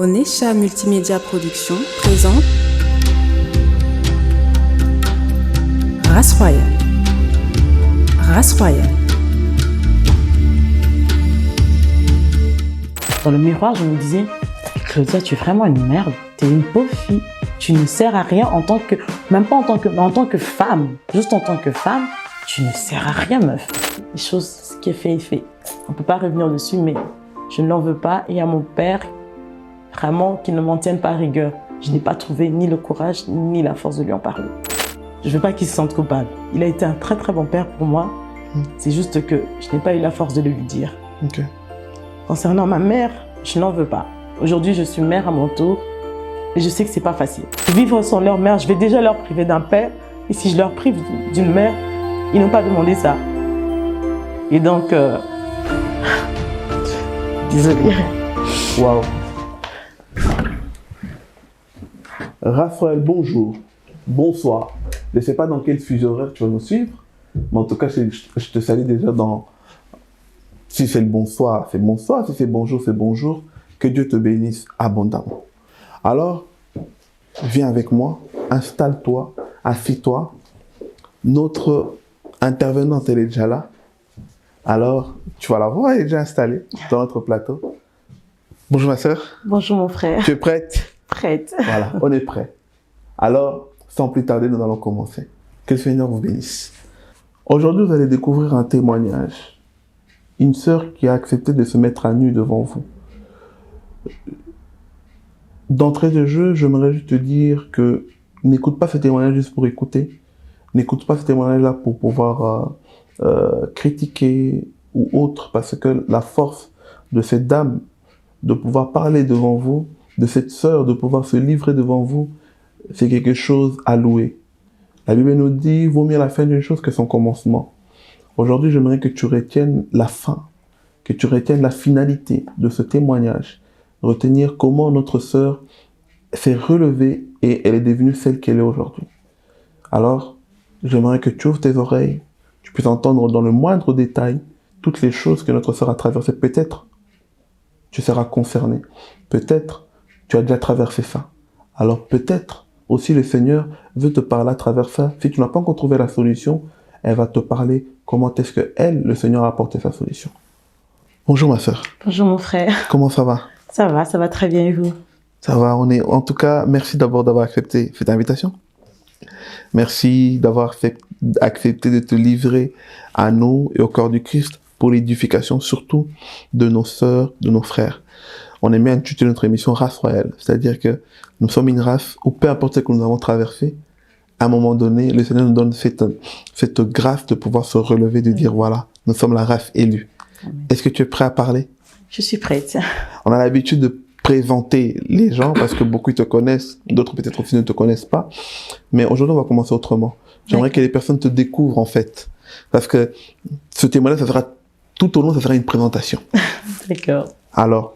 Onesha Multimédia Production présente Race Royale. Race Royale. Dans le miroir, je me disais, Claudia, tu es vraiment une merde. Tu es une pauvre fille. Tu ne sers à rien en tant que, même pas en tant que, mais en tant que femme. Juste en tant que femme, tu ne sers à rien, meuf. Les choses, ce qui est fait est fait. On ne peut pas revenir dessus, mais je ne l'en veux pas. Et à mon père, vraiment, qu'il ne m'en tienne pas à rigueur. Je n'ai pas trouvé ni le courage, ni la force de lui en parler. Je ne veux pas qu'il se sente coupable. Il a été un très très bon père pour moi. C'est juste que je n'ai pas eu la force de le lui dire. Okay. Concernant ma mère, je n'en veux pas. Aujourd'hui, je suis mère à mon tour et je sais que c'est pas facile. Vivre sans leur mère, je vais déjà leur priver d'un père. Et si je leur prive d'une mère, ils n'ont pas demandé ça. Et donc, désolée. Waouh. Raphaël, bonjour. Bonsoir. Je ne sais pas dans quel fuseau horaire tu vas nous suivre, mais en tout cas, je te salue déjà dans... Si c'est le bonsoir, c'est bonsoir. Si c'est bonjour, c'est bonjour. Que Dieu te bénisse abondamment. Alors, viens avec moi, installe-toi, assis-toi. Notre intervenante, elle est déjà là. Alors, tu vas la voir, elle est déjà installée dans notre plateau. Bonjour ma sœur. Bonjour mon frère. Tu es prête? Prête. Voilà, on est prêt. Alors, sans plus tarder, nous allons commencer. Que le Seigneur vous bénisse. Aujourd'hui, vous allez découvrir un témoignage. Une sœur qui a accepté de se mettre à nu devant vous. D'entrée de jeu, j'aimerais juste te dire que n'écoute pas ce témoignage juste pour écouter. N'écoute pas ce témoignage-là pour pouvoir critiquer ou autre, parce que la force de cette dame de pouvoir parler devant vous, de cette sœur de pouvoir se livrer devant vous, c'est quelque chose à louer. La Bible nous dit, vaut mieux la fin d'une chose que son commencement. Aujourd'hui, j'aimerais que tu retiennes la fin, que tu retiennes la finalité de ce témoignage, retenir comment notre sœur s'est relevée et elle est devenue celle qu'elle est aujourd'hui. Alors, j'aimerais que tu ouvres tes oreilles, tu puisses entendre dans le moindre détail toutes les choses que notre sœur a traversées. Peut-être tu seras concerné, peut-être tu as déjà traversé ça. Alors peut-être aussi le Seigneur veut te parler à travers ça. Si tu n'as pas encore trouvé la solution, elle va te parler comment est-ce que elle, le Seigneur, a apporté sa solution. Bonjour ma sœur. Bonjour mon frère. Comment ça va? Ça va très bien et vous? Ça va, en tout cas, merci d'abord d'avoir accepté cette invitation. Merci d'avoir accepté de te livrer à nous et au corps du Christ pour l'édification surtout de nos sœurs, de nos frères. On aime bien intituler notre émission Race Royale, c'est-à-dire que nous sommes une race où peu importe ce que nous avons traversé, à un moment donné, le Seigneur nous donne cette grâce de pouvoir se relever, de dire voilà, nous sommes la race élue. Amen. Est-ce que tu es prêt à parler? Je suis prête. On a l'habitude de présenter les gens parce que beaucoup te connaissent, d'autres peut-être aussi ne te connaissent pas. Mais aujourd'hui, on va commencer autrement. J'aimerais que les personnes te découvrent en fait. Parce que ce témoignage, ça sera tout au long, ça sera une présentation. D'accord. Alors,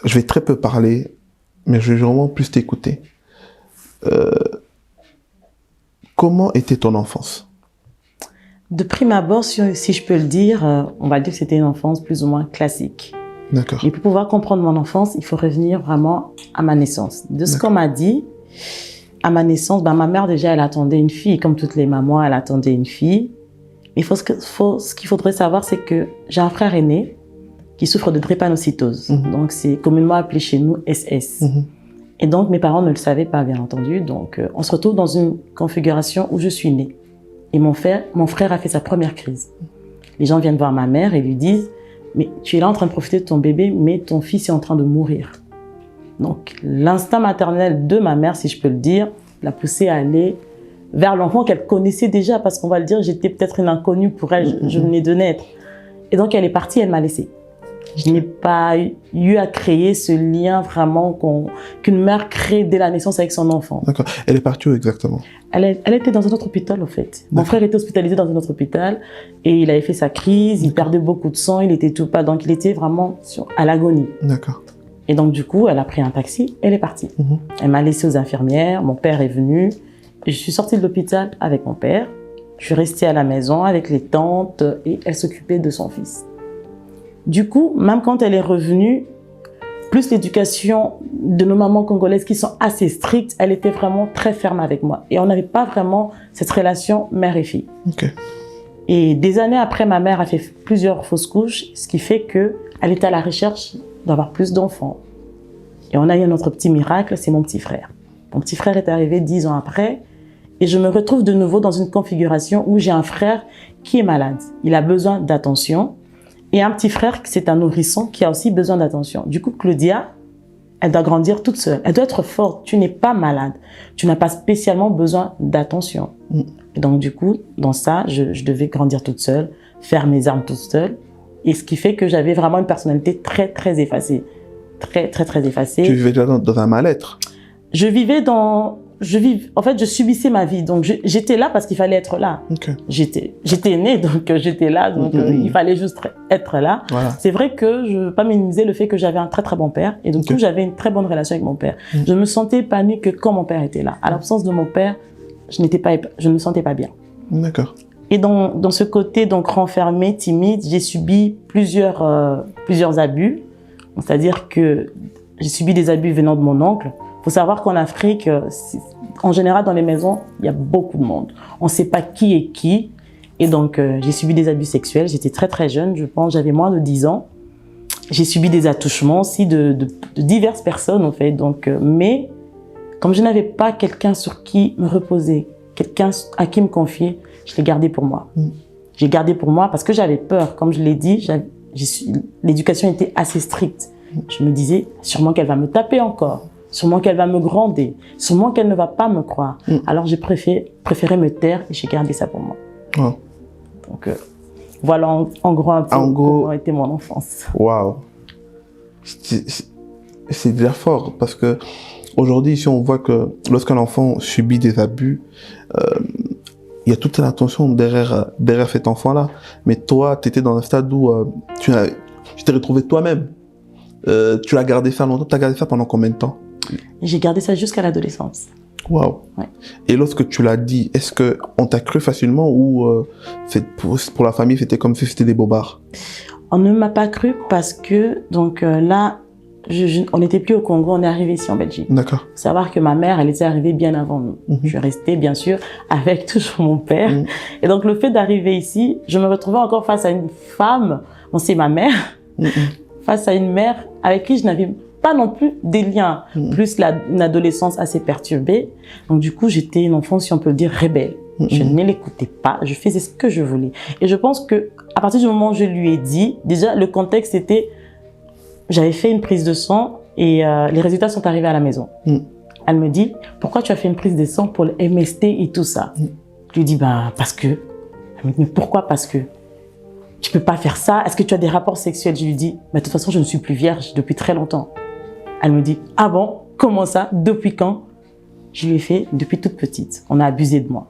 je vais très peu parler, mais je vais vraiment plus t'écouter. Comment était ton enfance? De prime abord, si je peux le dire, on va dire que c'était une enfance plus ou moins classique. D'accord. Et pour pouvoir comprendre mon enfance, il faut revenir vraiment à ma naissance. De ce qu'on m'a dit, à ma naissance, ma mère déjà, elle attendait une fille. Comme toutes les mamans, elle attendait une fille. Mais ce qu'il faudrait savoir, c'est que j'ai un frère aîné qui souffre de drépanocytose. Donc, c'est communément appelé chez nous SS. Et donc, mes parents ne le savaient pas, bien entendu. Donc, on se retrouve dans une configuration où je suis née. Et mon frère a fait sa première crise. Les gens viennent voir ma mère et lui disent « Mais tu es là en train de profiter de ton bébé, mais ton fils est en train de mourir. » Donc, l'instinct maternel de ma mère, si je peux le dire, l'a poussée à aller vers l'enfant qu'elle connaissait déjà, parce qu'on va le dire, j'étais peut-être une inconnue pour elle, je venais de naître. Et donc, elle est partie, elle m'a laissée. Je n'ai pas eu à créer ce lien vraiment qu'une mère crée dès la naissance avec son enfant. D'accord. Elle est partie où exactement? Elle était dans un autre hôpital, en fait. Mon frère était hospitalisé dans un autre hôpital et il avait fait sa crise, il perdait beaucoup de sang, il était tout pas, donc il était vraiment à l'agonie. D'accord. Et donc, du coup, elle a pris un taxi, elle est partie. Elle m'a laissée aux infirmières, mon père est venu. Je suis sortie de l'hôpital avec mon père. Je suis restée à la maison avec les tantes et elle s'occupait de son fils. Du coup, même quand elle est revenue, plus l'éducation de nos mamans congolaises qui sont assez strictes, elle était vraiment très ferme avec moi. Et on n'avait pas vraiment cette relation mère et fille. Ok. Et des années après, ma mère a fait plusieurs fausses couches, ce qui fait qu'elle était à la recherche d'avoir plus d'enfants. Et on a eu notre petit miracle, c'est mon petit frère. Mon petit frère est arrivé 10 ans après, et je me retrouve de nouveau dans une configuration où j'ai un frère qui est malade. Il a besoin d'attention. Et un petit frère, c'est un nourrisson qui a aussi besoin d'attention. Du coup, Claudia, elle doit grandir toute seule. Elle doit être forte. Tu n'es pas malade. Tu n'as pas spécialement besoin d'attention. Et donc, du coup, dans ça, je devais grandir toute seule, faire mes armes toute seule. Et ce qui fait que j'avais vraiment une personnalité très, très effacée. Très, très, très effacée. Tu vivais déjà dans un mal-être? Je vivais dans... En fait, je subissais ma vie. Donc, j'étais là parce qu'il fallait être là. Okay. J'étais née, donc j'étais là. Donc, il fallait juste être là. Voilà. C'est vrai que je ne veux pas minimiser le fait que j'avais un très, très bon père. Et donc, j'avais une très bonne relation avec mon père. Je me sentais épanouie que quand mon père était là. À l'absence de mon père, je ne me sentais pas bien. D'accord. Et dans ce côté, donc, renfermé, timide, j'ai subi plusieurs abus. C'est-à-dire que j'ai subi des abus venant de mon oncle. Il faut savoir qu'en Afrique, en général, dans les maisons, il y a beaucoup de monde. On ne sait pas qui est qui. Et donc, j'ai subi des abus sexuels. J'étais très, très jeune. Je pense j'avais moins de 10 ans. J'ai subi des attouchements aussi de diverses personnes, en fait. Donc, mais comme je n'avais pas quelqu'un sur qui me reposer, quelqu'un à qui me confier, je l'ai gardé pour moi. J'ai gardé pour moi parce que j'avais peur. Comme je l'ai dit, l'éducation était assez stricte. Je me disais, sûrement qu'elle va me taper encore. Sûrement qu'elle va me gronder. Sûrement qu'elle ne va pas me croire. Alors, j'ai préféré me taire et j'ai gardé ça pour moi. Wow. Donc, voilà en gros un peu comment était mon enfance. Waouh. C'est déjà fort parce que aujourd'hui, ici, on voit que lorsqu'un enfant subit des abus, il y a toute l'attention derrière cet enfant-là. Mais toi, tu étais dans un stade où tu t'es retrouvé toi-même. Tu l'as gardé ça longtemps. Tu as gardé ça pendant combien de temps? J'ai gardé ça jusqu'à l'adolescence. Waouh. Ouais. Et lorsque tu l'as dit, est-ce qu'on t'a cru facilement ou pour la famille, c'était comme si c'était des bobards? On ne m'a pas cru parce que, donc là, on n'était plus au Congo, on est arrivé ici en Belgique. D'accord. Faut savoir que ma mère, elle était arrivée bien avant nous. Je suis restée, bien sûr, avec toujours mon père. Et donc, le fait d'arriver ici, je me retrouvais encore face à une femme, bon, c'est ma mère, face à une mère avec qui je n'avais pas non plus des liens, plus une adolescence assez perturbée. Donc, du coup, j'étais une enfant, si on peut le dire, rebelle. Je ne l'écoutais pas, je faisais ce que je voulais. Et je pense que à partir du moment où je lui ai dit, déjà, le contexte était, j'avais fait une prise de sang et les résultats sont arrivés à la maison. Elle me dit, pourquoi tu as fait une prise de sang pour le MST et tout ça? Je lui dis, parce que. Elle me dit, mais pourquoi parce que? Tu peux pas faire ça. Est-ce que tu as des rapports sexuels? Je lui dis, mais de toute façon, je ne suis plus vierge depuis très longtemps. Elle me dit, ah bon? Comment ça? Depuis quand? Je lui ai fait depuis toute petite. On a abusé de moi.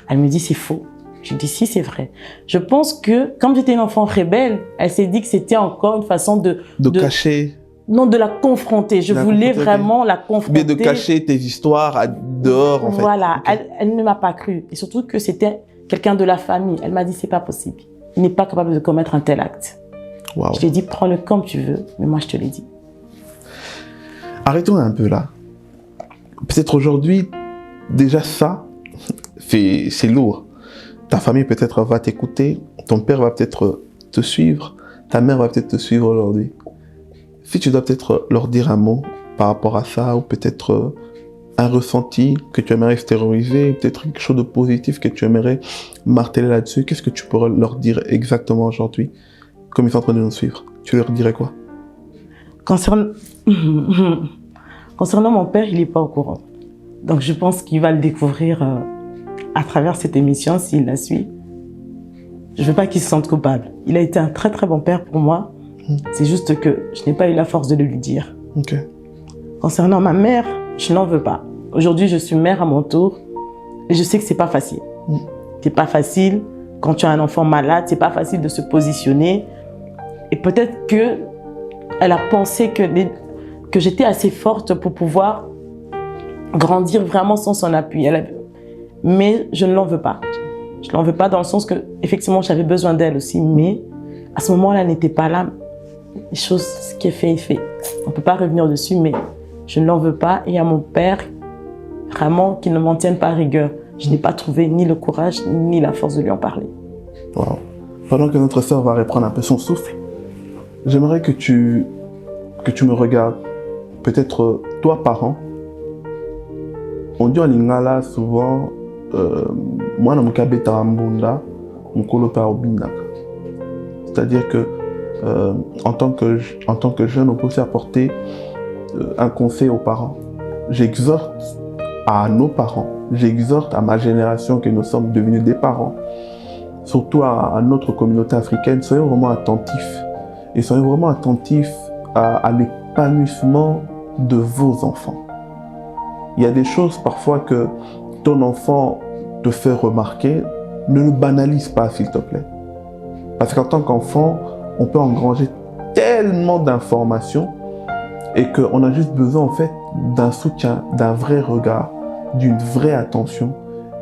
Elle me dit, c'est faux. Je lui dis, si, c'est vrai. Je pense que, comme j'étais une enfant rebelle, elle s'est dit que c'était encore une façon de cacher. Non, de la confronter. Je voulais vraiment la confronter. Mais de cacher tes histoires dehors, en fait. Voilà. Okay. Elle ne m'a pas cru. Et surtout que c'était quelqu'un de la famille. Elle m'a dit, c'est pas possible. Il n'est pas capable de commettre un tel acte. Wow. Je lui ai dit, prends-le comme tu veux. Mais moi, je te l'ai dit. Arrêtons un peu là. Peut-être aujourd'hui, déjà ça, c'est lourd. Ta famille peut-être va t'écouter, ton père va peut-être te suivre, ta mère va peut-être te suivre aujourd'hui. Si tu dois peut-être leur dire un mot par rapport à ça, ou peut-être un ressenti que tu aimerais extérioriser, peut-être quelque chose de positif que tu aimerais marteler là-dessus, qu'est-ce que tu pourrais leur dire exactement aujourd'hui, comme ils sont en train de nous suivre? Tu leur dirais quoi? Concernant mon père, il n'est pas au courant. Donc je pense qu'il va le découvrir à travers cette émission s'il la suit. Je ne veux pas qu'il se sente coupable. Il a été un très très bon père pour moi. C'est juste que je n'ai pas eu la force de le lui dire. Okay. Concernant ma mère, je n'en veux pas. Aujourd'hui, je suis mère à mon tour et je sais que c'est pas facile. C'est pas facile quand tu as un enfant malade, c'est pas facile de se positionner. Et peut-être que elle a pensé que j'étais assez forte pour pouvoir grandir vraiment sans son appui. Mais je ne l'en veux pas. Je ne l'en veux pas dans le sens que, effectivement, j'avais besoin d'elle aussi, mais à ce moment-là, elle n'était pas là. les choses, ce qui est fait est fait. On ne peut pas revenir dessus, mais je ne l'en veux pas. Et à mon père, vraiment, qu'il ne m'en tienne pas rigueur. Je n'ai pas trouvé ni le courage, ni la force de lui en parler. Wow. Pendant que notre sœur va reprendre un peu son souffle, j'aimerais que tu me regardes. Peut-être toi, parent. On dit en lingala souvent, moi, je suis mbunda, c'est-à-dire que en tant que jeune, on peut aussi apporter un conseil aux parents. J'exhorte à nos parents, j'exhorte à ma génération que nous sommes devenus des parents, surtout à notre communauté africaine, soyons vraiment attentifs. Et soyons vraiment attentifs à l'épanouissement de vos enfants. Il y a des choses parfois que ton enfant te fait remarquer, ne le banalise pas s'il te plaît. Parce qu'en tant qu'enfant, on peut engranger tellement d'informations et qu'on a juste besoin en fait d'un soutien, d'un vrai regard, d'une vraie attention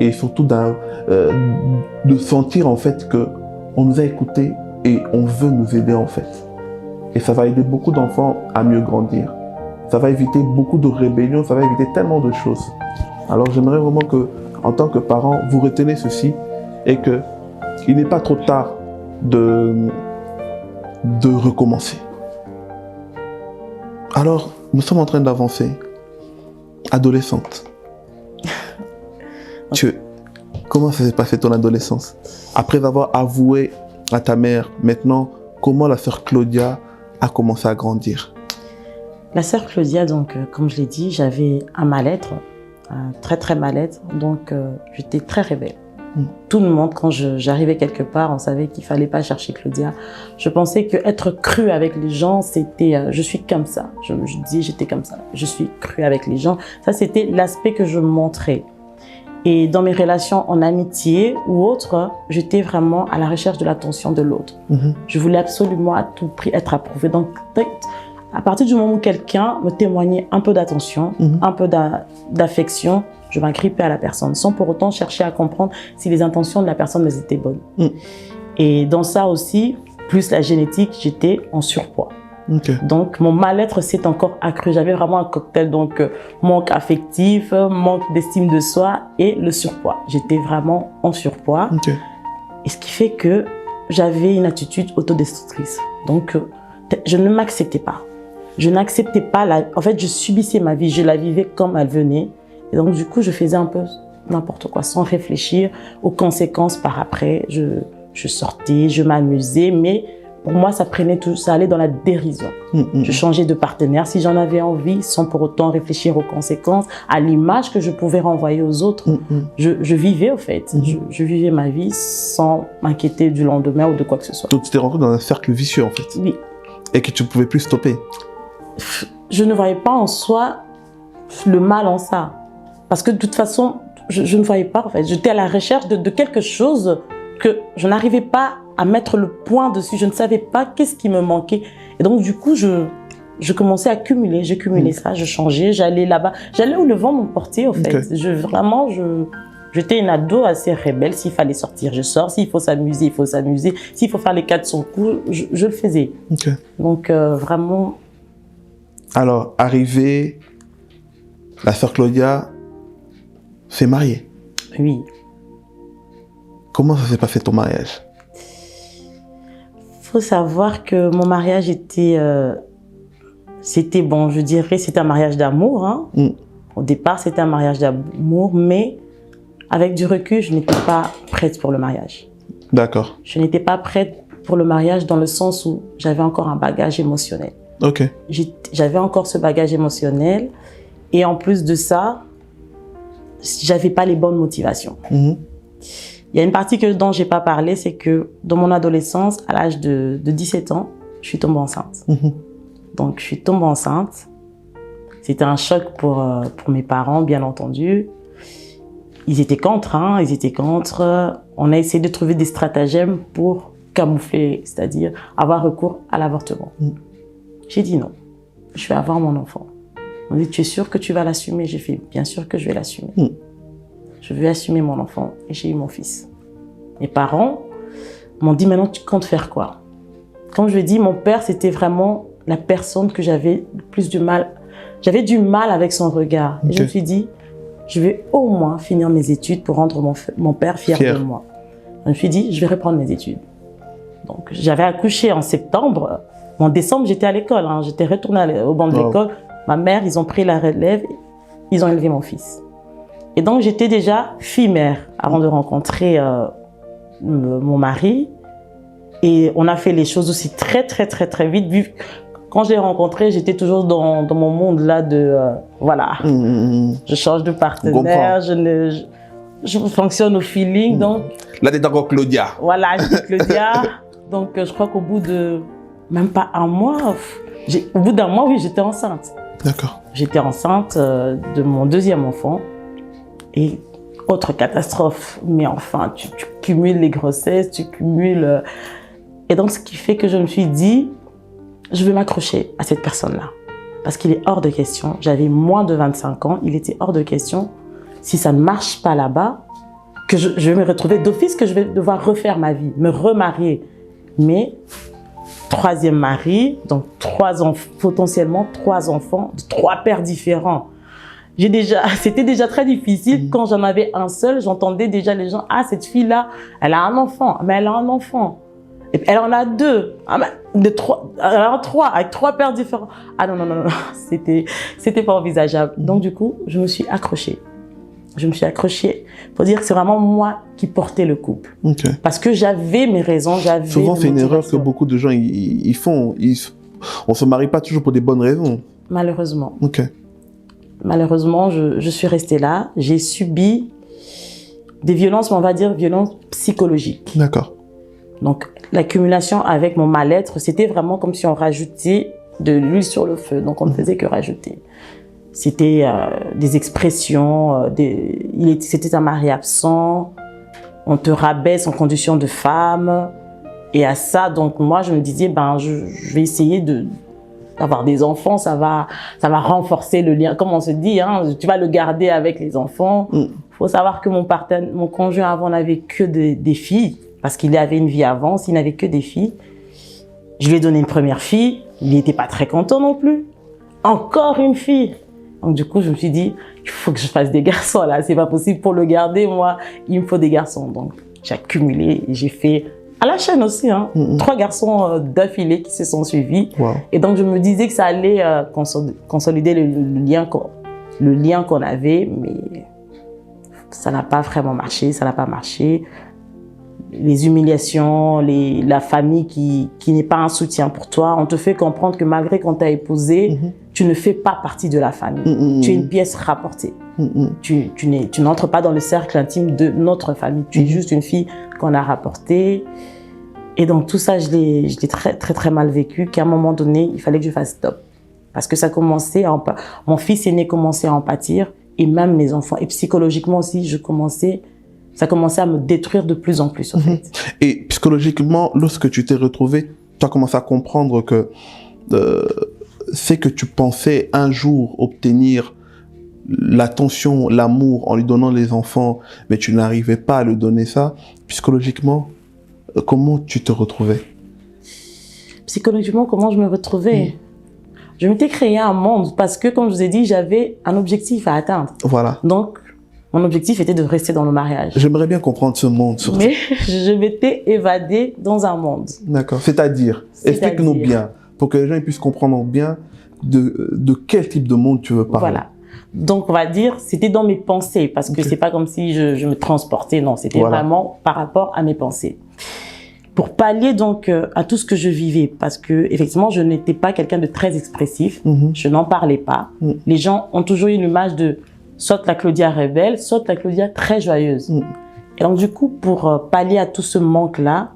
et surtout de sentir en fait qu'on nous a écoutés et on veut nous aider en fait. Et ça va aider beaucoup d'enfants à mieux grandir. Ça va éviter beaucoup de rébellions, ça va éviter tellement de choses. Alors j'aimerais vraiment que, en tant que parent, vous retenez ceci et qu'il n'est pas trop tard de recommencer. Alors, nous sommes en train d'avancer. Adolescente. Comment ça s'est passé ton adolescence? Après avoir avoué à ta mère, maintenant, comment la sœur Claudia a commencé à grandir? La sœur Claudia, donc, comme je l'ai dit, j'avais un mal-être, un très très mal-être, donc j'étais très rebelle. Tout le monde, quand j'arrivais quelque part, on savait qu'il fallait pas chercher Claudia. Je pensais qu'être cru avec les gens, c'était je suis comme ça. Je disais j'étais comme ça. Je suis cru avec les gens. Ça, c'était l'aspect que je montrais. Et dans mes relations en amitié ou autre, j'étais vraiment à la recherche de l'attention de l'autre. Je voulais absolument à tout prix être approuvée. Donc, à partir du moment où quelqu'un me témoignait un peu d'attention, un peu d'affection, je m'agrippais à la personne, sans pour autant chercher à comprendre si les intentions de la personne étaient bonnes. Et dans ça aussi, plus la génétique, j'étais en surpoids. Donc, mon mal-être s'est encore accru. J'avais vraiment un cocktail, donc manque affectif, manque d'estime de soi et le surpoids. J'étais vraiment en surpoids. Et ce qui fait que j'avais une attitude autodestructrice. Donc, je ne m'acceptais pas. Je n'acceptais pas, en fait, je subissais ma vie, je la vivais comme elle venait. Et donc, du coup, je faisais un peu n'importe quoi, sans réfléchir aux conséquences par après. Je sortais, je m'amusais, mais pour moi, ça allait dans la dérision. Je changeais de partenaire si j'en avais envie, sans pour autant réfléchir aux conséquences, à l'image que je pouvais renvoyer aux autres. Je vivais, au fait. Je vivais ma vie sans m'inquiéter du lendemain ou de quoi que ce soit. Donc, tu t'es rentré dans un cercle vicieux, en fait. Oui. Et que tu ne pouvais plus stopper. Je ne voyais pas en soi le mal en ça. Parce que de toute façon, je ne voyais pas, en fait. J'étais à la recherche de quelque chose que je n'arrivais pas à mettre le point dessus. Je ne savais pas qu'est-ce qui me manquait. Et donc, du coup, je commençais à cumuler. J'ai cumulé ça, je changeais, j'allais là-bas. J'allais où le vent m'emportait, en fait. J'étais une ado assez rebelle. S'il fallait sortir, je sors. S'il faut s'amuser, il faut s'amuser. S'il faut faire les 400 coups, je le faisais. Donc, vraiment... Alors, arrivée, la sœur Claudia s'est mariée. Oui. Comment ça s'est passé ton mariage? Faut savoir que mon mariage était... c'était, bon, je dirais, c'était un mariage d'amour. Hein. Au départ, c'était un mariage d'amour, mais avec du recul, je n'étais pas prête pour le mariage. D'accord. Je n'étais pas prête pour le mariage dans le sens où j'avais encore un bagage émotionnel. J'avais encore ce bagage émotionnel et en plus de ça, j'avais pas les bonnes motivations. Il y a une partie dont j'ai pas parlé, c'est que dans mon adolescence, à l'âge de 17 ans, je suis tombée enceinte. Donc, je suis tombée enceinte. C'était un choc pour mes parents, bien entendu. Ils étaient contre, hein, ils étaient contre. On a essayé de trouver des stratagèmes pour camoufler, c'est-à-dire avoir recours à l'avortement. J'ai dit non, je vais avoir mon enfant. On dit, tu es sûr que tu vas l'assumer? J'ai fait, bien sûr que je vais l'assumer. Je vais assumer mon enfant et j'ai eu mon fils. Mes parents m'ont dit, maintenant tu comptes faire quoi? comme je l'ai dit, mon père, c'était vraiment la personne que j'avais plus du mal. J'avais du mal avec son regard. Et je me suis dit, je vais au moins finir mes études pour rendre mon père fier de moi. Je me suis dit, je vais reprendre mes études. Donc, j'avais accouché en septembre. En décembre, j'étais à l'école. Hein. J'étais retournée au banc de l'école. Ma mère, ils ont pris la relève. Ils ont élevé mon fils. Et donc, j'étais déjà fille-mère avant de rencontrer mon mari. Et on a fait les choses aussi très vite. Quand je l'ai rencontré, j'étais toujours dans mon monde là de voilà, je change de partenaire, je fonctionne au feeling, donc. Là, t'es encore Claudia. Voilà, j'étais Claudia. Donc, je crois qu'au bout de même pas un mois, au bout d'un mois, oui, j'étais enceinte. D'accord. J'étais enceinte de mon deuxième enfant et autre catastrophe. Mais enfin, tu cumules les grossesses, tu cumules et donc ce qui fait que je me suis dit. Je vais m'accrocher à cette personne-là. Parce qu'il est hors de question. J'avais moins de 25 ans. Il était hors de question, si ça ne marche pas là-bas, que je vais me retrouver d'office, que je vais devoir refaire ma vie, me remarier. Mais, troisième mari, donc potentiellement 3 enfants, de 3 pères différents. C'était déjà très difficile. Quand j'en avais un seul, j'entendais déjà les gens, ah, cette fille-là, elle a un enfant. Mais elle a un enfant. Et puis, elle en a 2, elle en a 3, avec 3 pères différents. Ah non, c'était pas envisageable. Donc du coup, je me suis accrochée. Pour dire que c'est vraiment moi qui portais le couple. Okay. Parce que j'avais mes raisons, Souvent, c'est une erreur que beaucoup de gens ils font. On se marie pas toujours pour des bonnes raisons. Malheureusement. Okay. Malheureusement, je suis restée là. J'ai subi des violences, mais on va dire violences psychologiques. D'accord. Donc, l'accumulation avec mon mal-être, c'était vraiment comme si on rajoutait de l'huile sur le feu. Donc, on ne faisait que rajouter. C'était des expressions, c'était un mari absent, on te rabaisse en condition de femme. Et à ça, donc moi, je me disais, je vais essayer d'avoir des enfants, ça va renforcer le lien. Comme on se dit, hein, tu vas le garder avec les enfants. Faut savoir que mon conjoint avant n'avait que des filles. Parce qu'il avait une vie avant, s'il n'avait que des filles. Je lui ai donné une première fille, il n'était pas très content non plus. Encore une fille. Donc du coup, je me suis dit, il faut que je fasse des garçons là, c'est pas possible pour le garder, moi, il me faut des garçons. Donc j'ai accumulé, j'ai fait, à la chaîne aussi, hein, 3 garçons d'affilée qui se sont suivis. Wow. Et donc je me disais que ça allait consolider le lien qu'on avait, mais ça n'a pas vraiment marché, ça n'a pas marché. Les humiliations, la famille qui n'est pas un soutien pour toi. On te fait comprendre que malgré qu'on t'a épousé, tu ne fais pas partie de la famille. Tu es une pièce rapportée. Tu n'entres pas dans le cercle intime de notre famille. Tu es juste une fille qu'on a rapportée. Et donc tout ça, je l'ai très mal vécu, qu'à un moment donné, il fallait que je fasse stop. Parce que ça commençait mon fils aîné commençait à en pâtir, et même mes enfants. Et psychologiquement aussi, ça commençait à me détruire de plus en plus, en fait. Et psychologiquement, lorsque tu t'es retrouvée, tu as commencé à comprendre que c'est que tu pensais un jour obtenir l'attention, l'amour en lui donnant les enfants, mais tu n'arrivais pas à lui donner ça. Psychologiquement, comment tu te retrouvais? Psychologiquement, comment je me retrouvais? Je m'étais créé un monde parce que, comme je vous ai dit, j'avais un objectif à atteindre. Voilà. Donc, mon objectif était de rester dans le mariage. J'aimerais bien comprendre ce monde, surtout. Mais je m'étais évadée dans un monde. D'accord. C'est-à-dire, explique-nous bien, pour que les gens puissent comprendre bien de quel type de monde tu veux parler. Voilà. Donc, on va dire, c'était dans mes pensées, parce que c'est pas comme si je me transportais, non, c'était vraiment par rapport à mes pensées. Pour pallier donc à tout ce que je vivais, parce que effectivement, je n'étais pas quelqu'un de très expressif, je n'en parlais pas. Les gens ont toujours eu l'image de soit la Claudia rebelle, soit la Claudia très joyeuse. Et donc du coup, pour pallier à tout ce manque-là,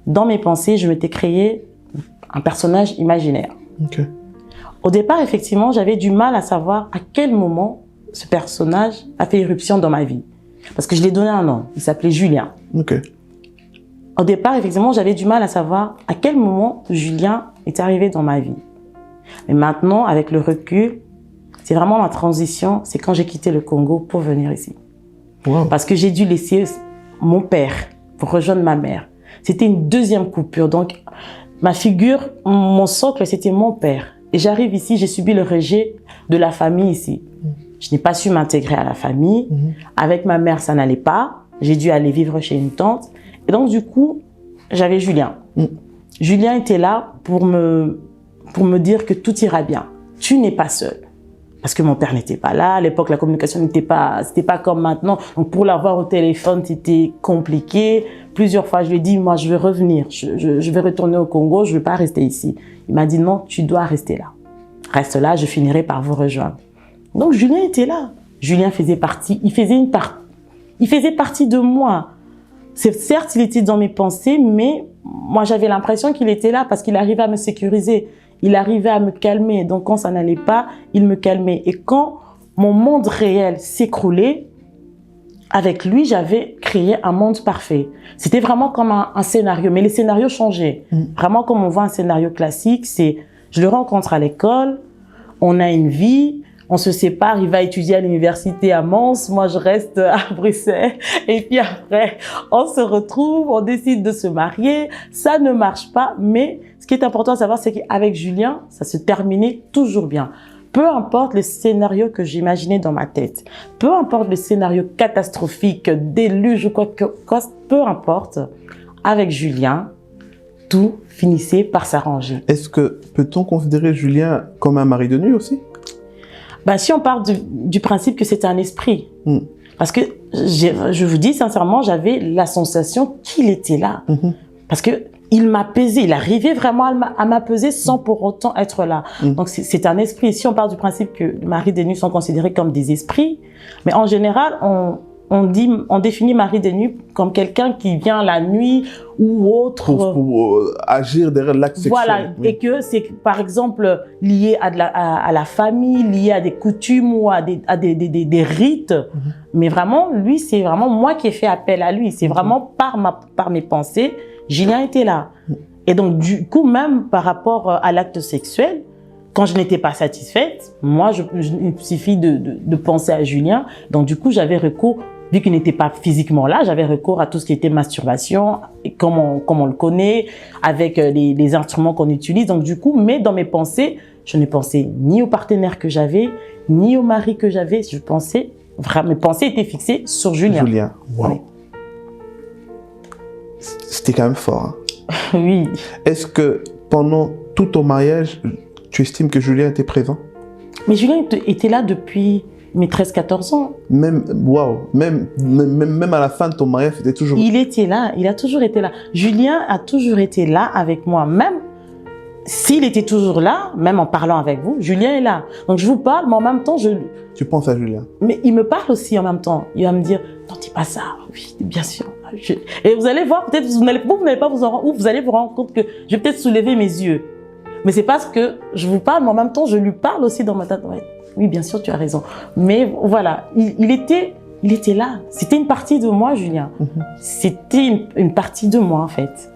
dans mes pensées, je m'étais créé un personnage imaginaire. Au départ, effectivement, j'avais du mal à savoir à quel moment ce personnage a fait irruption dans ma vie. Parce que je lui ai donné un nom, il s'appelait Julien. Au départ, effectivement, j'avais du mal à savoir à quel moment Julien est arrivé dans ma vie. Mais maintenant, avec le recul, c'est vraiment ma transition, c'est quand j'ai quitté le Congo pour venir ici. Parce que j'ai dû laisser mon père pour rejoindre ma mère. C'était une deuxième coupure. Donc, ma figure, mon socle, c'était mon père. Et j'arrive ici, j'ai subi le rejet de la famille ici. Je n'ai pas su m'intégrer à la famille. Avec ma mère, ça n'allait pas. J'ai dû aller vivre chez une tante. Et donc, du coup, j'avais Julien. Julien était là pour me dire que tout ira bien. Tu n'es pas seul. Parce que mon père n'était pas là. À l'époque, la communication c'était pas comme maintenant. Donc, pour l'avoir au téléphone, c'était compliqué. Plusieurs fois, je lui ai dit, moi, je veux revenir. Je vais retourner au Congo. Je ne veux pas rester ici. Il m'a dit, non, tu dois rester là. Reste là, je finirai par vous rejoindre. Donc, Julien était là. Julien faisait partie, il faisait partie de moi. Certes, il était dans mes pensées, mais moi, j'avais l'impression qu'il était là parce qu'il arrivait à me sécuriser. Il arrivait à me calmer. Donc, quand ça n'allait pas, il me calmait. Et quand mon monde réel s'écroulait, avec lui, j'avais créé un monde parfait. C'était vraiment comme un scénario, mais les scénarios changeaient. Vraiment comme on voit un scénario classique, c'est je le rencontre à l'école, on a une vie, on se sépare, il va étudier à l'université à Mons, moi je reste à Bruxelles, et puis après, on se retrouve, on décide de se marier, ça ne marche pas, mais ce qui est important à savoir, c'est qu'avec Julien, ça se terminait toujours bien. Peu importe le scénario que j'imaginais dans ma tête, peu importe le scénario catastrophique, déluge ou quoi, peu importe, avec Julien, tout finissait par s'arranger. Est-ce que peut-on considérer Julien comme un mari de nuit aussi? Ben, si on part du principe que c'est un esprit, parce que je vous dis sincèrement, j'avais la sensation qu'il était là, parce que il m'apaisait, il arrivait vraiment à m'apaiser sans pour autant être là. Donc c'est un esprit. Si on part du principe que les maris des nuits sont considérés comme des esprits, mais en général, on définit mari des nuits comme quelqu'un qui vient la nuit ou autre. Pour agir derrière l'acte sexuel. Voilà, et que c'est par exemple lié à la famille, lié à des coutumes ou à des rites. Mais vraiment, lui, c'est vraiment moi qui ai fait appel à lui. C'est vraiment par mes pensées, Julien était là. Et donc, du coup, même par rapport à l'acte sexuel, quand je n'étais pas satisfaite, moi, il suffit de penser à Julien. Donc, du coup, j'avais recours, vu qu'il n'était pas physiquement là, j'avais recours à tout ce qui était masturbation, comme on le connaît, avec les instruments qu'on utilise. Donc, du coup, mais dans mes pensées, je ne pensais ni au partenaire que j'avais, ni au mari que j'avais. Mes pensées étaient fixées sur Julien. Julien, wow. Oui. C'était quand même fort. Hein. Oui. Est-ce que pendant tout ton mariage, tu estimes que Julien était présent? Mais Julien était là depuis mes 13-14 ans. Même à la fin de ton mariage, c'était toujours... Il était là, il a toujours été là. Julien a toujours été là avec moi. Même s'il était toujours là, même en parlant avec vous, Julien est là. Donc je vous parle, mais en même temps, Tu penses à Julien? Mais il me parle aussi en même temps. Il va me dire, non, dis pas ça. Oui, bien sûr. Et vous allez voir, peut-être, vous n'allez pas vous en rendre, ou vous allez vous rendre compte que je vais peut-être soulever mes yeux. Mais c'est parce que je vous parle, mais en même temps, je lui parle aussi dans ma tête. Ouais, oui, bien sûr, tu as raison. Mais voilà, il était là. C'était une partie de moi, Julien. C'était une partie de moi, en fait.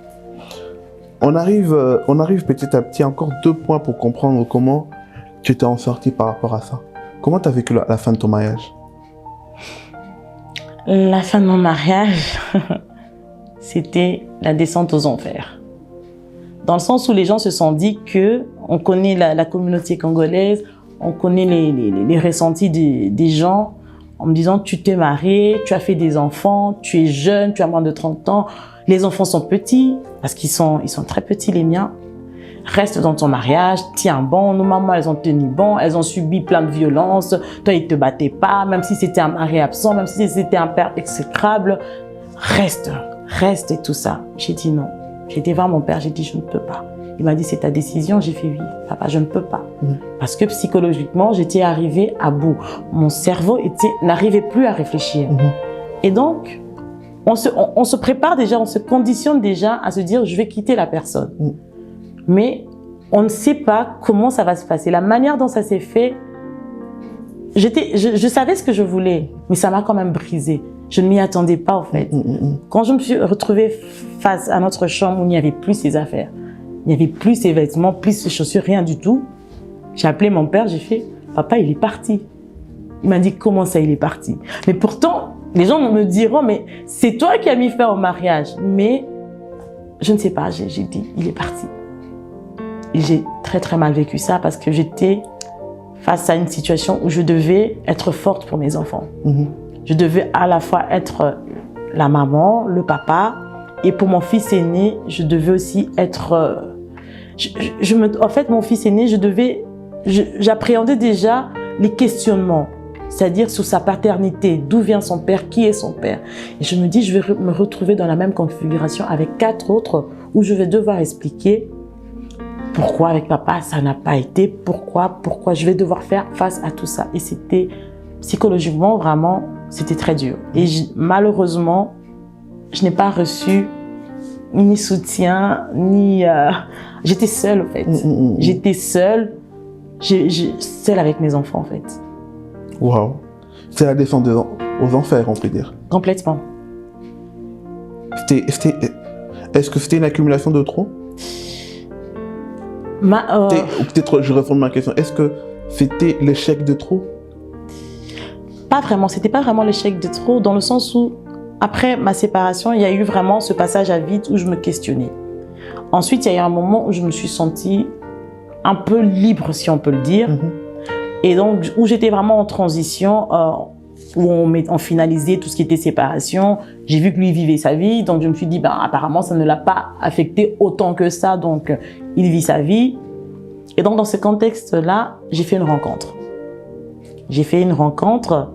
On arrive petit à petit, encore 2 points pour comprendre comment tu t'es en sorti par rapport à ça. Comment tu as vécu la fin de ton mariage? La fin de mon mariage, c'était la descente aux enfers. Dans le sens où les gens se sont dit que on connaît la communauté congolaise, on connaît les ressentis des gens en me disant tu t'es marié, tu as fait des enfants, tu es jeune, tu as moins de 30 ans, les enfants sont petits, parce qu'ils sont très petits les miens. Reste dans ton mariage, tiens bon, nos mamans elles ont tenu bon, elles ont subi plein de violences, toi ils te battaient pas, même si c'était un mari absent, même si c'était un père exécrable, reste et tout ça. J'ai dit non, j'ai été voir mon père, j'ai dit je ne peux pas. Il m'a dit c'est ta décision, j'ai fait oui, papa je ne peux pas. Parce que psychologiquement j'étais arrivée à bout, mon cerveau n'arrivait plus à réfléchir. Et donc on se prépare déjà, on se conditionne déjà à se dire je vais quitter la personne. Mais on ne sait pas comment ça va se passer. La manière dont ça s'est fait, je savais ce que je voulais, mais ça m'a quand même brisé. Je ne m'y attendais pas, en fait. Quand je me suis retrouvée face à notre chambre où il n'y avait plus ses affaires, il n'y avait plus ses vêtements, plus ses chaussures, rien du tout, j'ai appelé mon père, j'ai fait « Papa, il est parti ». Il m'a dit « Comment ça, il est parti ?» Mais pourtant, les gens me diront « Mais c'est toi qui as mis fin au mariage ». Mais je ne sais pas, j'ai dit « Il est parti ». j'ai très très mal vécu ça parce que j'étais face à une situation où je devais être forte pour mes enfants. Je devais à la fois être la maman, le papa, et pour mon fils aîné, je devais aussi être... en fait, mon fils aîné, j'appréhendais déjà les questionnements, c'est-à-dire sur sa paternité, d'où vient son père, qui est son père. Et je me dis, je vais me retrouver dans la même configuration avec 4 autres où je vais devoir expliquer pourquoi avec papa ça n'a pas été, pourquoi je vais devoir faire face à tout ça. Et c'était psychologiquement vraiment, c'était très dur. Et malheureusement, je n'ai pas reçu ni soutien, ni... J'étais seule, en fait. J'étais seule. Seule avec mes enfants, en fait. Waouh. C'est la descente aux enfers, on peut dire. Complètement. Est-ce que c'était une accumulation de trop? Ou peut-être, je reformule ma question. Est-ce que c'était l'échec de trop? Pas vraiment. C'était pas vraiment l'échec de trop, dans le sens où, après ma séparation, il y a eu vraiment ce passage à vide où je me questionnais. Ensuite, il y a eu un moment où je me suis sentie un peu libre, si on peut le dire. Et donc, où j'étais vraiment en transition, où on finalisait tout ce qui était séparation. J'ai vu que lui vivait sa vie, donc je me suis dit, apparemment, ça ne l'a pas affecté autant que ça, donc il vit sa vie. Et donc, dans ce contexte-là, j'ai fait une rencontre. J'ai fait une rencontre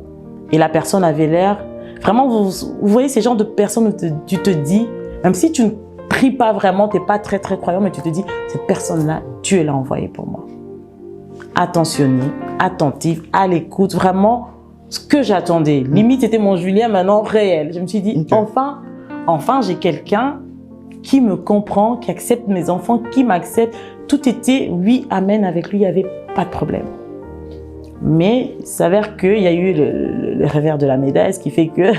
et la personne avait l'air... Vraiment, vous voyez ces genres de personnes où tu te dis, même si tu ne pries pas vraiment, tu n'es pas très très croyant, mais tu te dis, cette personne-là, Dieu l'a envoyée pour moi. Attentionnée, attentive, à l'écoute, vraiment ce que j'attendais. Limite, c'était mon Julien maintenant réel. Je me suis dit, enfin j'ai quelqu'un qui me comprend, qui accepte mes enfants, qui m'accepte. Tout était oui, amen avec lui, il n'y avait pas de problème. Mais il s'avère qu'il y a eu le revers de la médaille, ce qui fait que,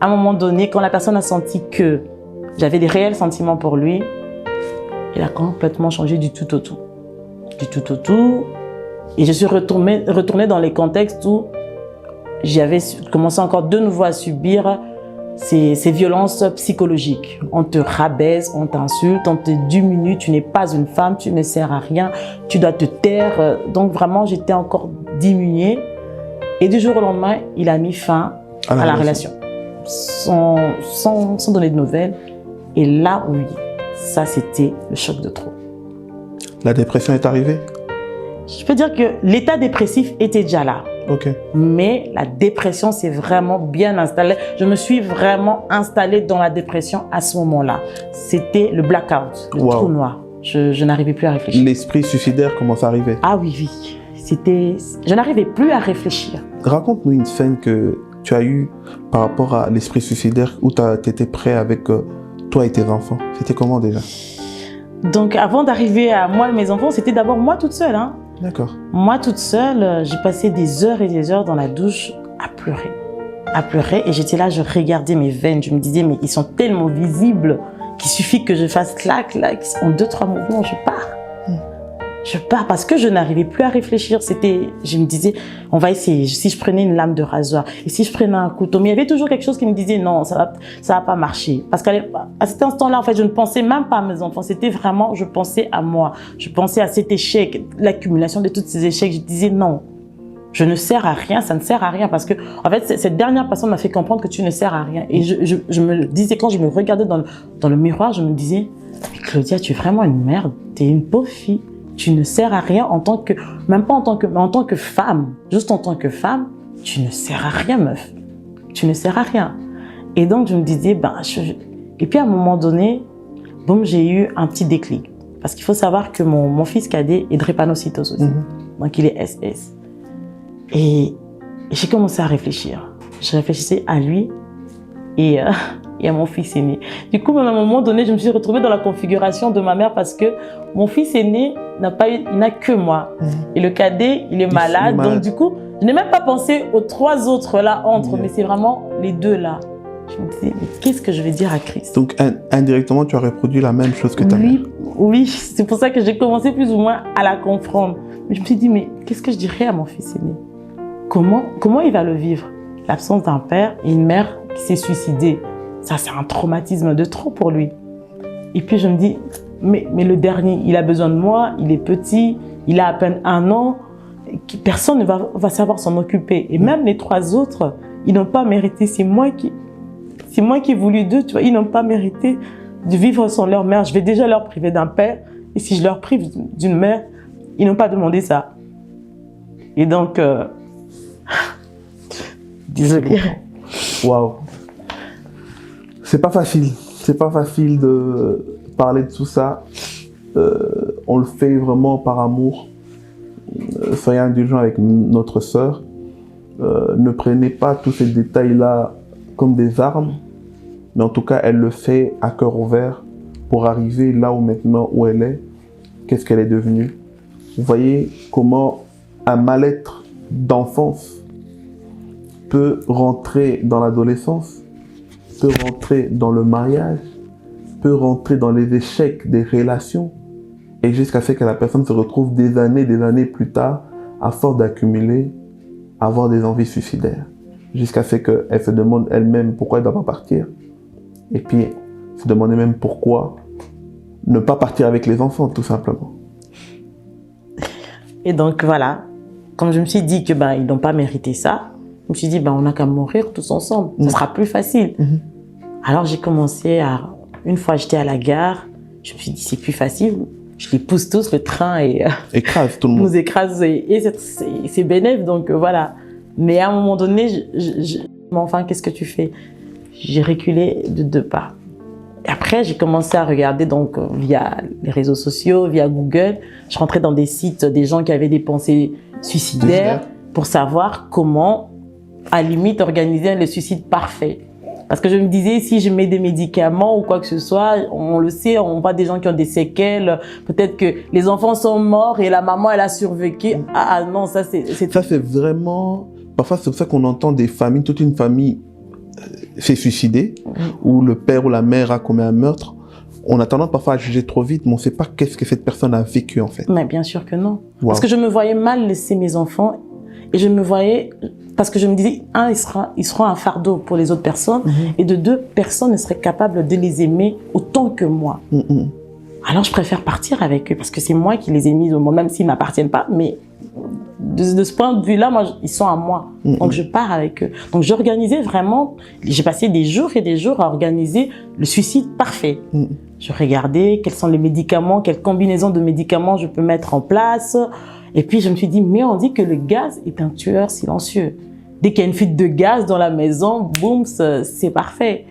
à un moment donné, quand la personne a senti que j'avais des réels sentiments pour lui, il a complètement changé du tout au tout. Du tout au tout. Et je suis retournée dans les contextes où j'avais commencé encore de nouveau à subir ces violences psychologiques. On te rabaisse, on t'insulte, on te diminue, tu n'es pas une femme, tu ne sers à rien, tu dois te taire. Donc vraiment, j'étais encore diminuée. Et du jour au lendemain, il a mis fin à la relation. Sans donner de nouvelles. Et là, oui, ça c'était le choc de trop. La dépression est arrivée? Je peux dire que l'état dépressif était déjà là. Ok. Mais la dépression s'est vraiment bien installée. Je me suis vraiment installée dans la dépression à ce moment-là. C'était le blackout, le trou noir. Je n'arrivais plus à réfléchir. L'esprit suicidaire commence à arriver? Ah oui, oui. Je n'arrivais plus à réfléchir. Raconte-nous une scène que tu as eue par rapport à l'esprit suicidaire où tu étais prêt avec toi et tes enfants. C'était comment déjà? Donc avant d'arriver à moi et mes enfants, c'était d'abord moi toute seule. Hein. D'accord. Moi toute seule, j'ai passé des heures et des heures dans la douche à pleurer. À pleurer et j'étais là, je regardais mes veines. Je me disais, mais ils sont tellement visibles qu'il suffit que je fasse clac, clac. En 2-3 mouvements, je pars. Je pars parce que je n'arrivais plus à réfléchir. Je me disais, on va essayer. Si je prenais une lame de rasoir et si je prenais un couteau, mais il y avait toujours quelque chose qui me disait non, ça va pas marcher. Parce qu'à cet instant-là, en fait, je ne pensais même pas à mes enfants. C'était vraiment, je pensais à moi. Je pensais à cet échec, l'accumulation de tous ces échecs. Je disais non, je ne sers à rien, ça ne sert à rien parce que, en fait, cette dernière personne m'a fait comprendre que tu ne sers à rien. Et je me disais, quand je me regardais dans le miroir, je me disais, mais Claudia, tu es vraiment une merde. Tu es une pauvre fille. Tu ne sers à rien même pas en tant que femme, juste en tant que femme, tu ne sers à rien, meuf. Tu ne sers à rien. Et donc, je me disais, et puis à un moment donné, boum, j'ai eu un petit déclic. Parce qu'il faut savoir que mon fils cadet est drépanocytose aussi. Donc, il est SS. Et j'ai commencé à réfléchir. Je réfléchissais à lui et à mon fils aîné. Du coup, à un moment donné, je me suis retrouvée dans la configuration de ma mère parce que mon fils aîné il n'a que moi. Et le cadet, il est malade. Donc du coup, je n'ai même pas pensé aux 3 autres là entre, mais c'est vraiment les 2 là. Je me disais, mais qu'est-ce que je vais dire à Christ? Donc indirectement, tu as reproduit la même chose que ta mère. Oui, c'est pour ça que j'ai commencé plus ou moins à la comprendre. Mais je me suis dit, mais qu'est-ce que je dirais à mon fils aîné? Comment il va le vivre? L'absence d'un père et une mère qui s'est suicidée. Ça, c'est un traumatisme de trop pour lui. Et puis, je me dis, mais le dernier, il a besoin de moi, il est petit, il a à peine 1 an, personne ne va savoir s'en occuper. Et même les 3 autres, ils n'ont pas mérité, c'est moi qui ai voulu d'eux, tu vois, ils n'ont pas mérité de vivre sans leur mère. Je vais déjà leur priver d'un père, et si je leur prive d'une mère, ils n'ont pas demandé ça. Et donc, désolée. Waouh. C'est pas facile de parler de tout ça. On le fait vraiment par amour. Soyez indulgents avec notre sœur. Ne prenez pas tous ces détails-là comme des armes, mais en tout cas, elle le fait à cœur ouvert pour arriver là où maintenant où elle est. Qu'est-ce qu'elle est devenue? Vous voyez comment un mal-être d'enfance peut rentrer dans l'adolescence, peut rentrer dans le mariage, peut rentrer dans les échecs des relations, et jusqu'à ce que la personne se retrouve des années plus tard, à force d'accumuler, à avoir des envies suicidaires. Jusqu'à ce qu'elle se demande elle-même pourquoi elle ne doit pas partir. Et puis, se demander même pourquoi ne pas partir avec les enfants, tout simplement. Et donc, voilà. Comme je me suis dit que ils n'ont pas mérité ça, je me suis dit, on n'a qu'à mourir tous ensemble. Ce sera plus facile. Alors, j'ai commencé à... Une fois, j'étais à la gare. Je me suis dit, c'est plus facile. Je les pousse tous, le train et... écrase tout le monde. Nous écrase et c'est bénéfique, donc voilà. Mais à un moment donné, mais enfin, qu'est-ce que tu fais? J'ai reculé de 2 pas. Et après, j'ai commencé à regarder donc via les réseaux sociaux, via Google. Je rentrais dans des sites, des gens qui avaient des pensées suicidaires pour savoir comment, à la limite, organiser le suicide parfait. Parce que je me disais, si je mets des médicaments ou quoi que ce soit, on le sait, on voit des gens qui ont des séquelles. Peut-être que les enfants sont morts et la maman, elle a survécu. Ah non, ça c'est... Ça, c'est vraiment... Parfois, c'est pour ça qu'on entend des familles, toute une famille s'est suicidée, où le père ou la mère a commis un meurtre. On a tendance parfois à juger trop vite, mais on ne sait pas qu'est-ce que cette personne a vécu, en fait. Mais bien sûr que non. Wow. Parce que je me voyais mal laisser mes enfants et je me voyais... Parce que je me disais, ils seront un fardeau pour les autres personnes, et de 2, personne ne serait capable de les aimer autant que moi. Alors, je préfère partir avec eux, parce que c'est moi qui les ai mis au monde, même s'ils ne m'appartiennent pas, mais de ce point de vue-là, moi, ils sont à moi. Donc, je pars avec eux. Donc, j'organisais vraiment, j'ai passé des jours et des jours à organiser le suicide parfait. Je regardais quels sont les médicaments, quelle combinaison de médicaments je peux mettre en place. Et puis, je me suis dit, mais on dit que le gaz est un tueur silencieux. Dès qu'il y a une fuite de gaz dans la maison, boum, c'est parfait.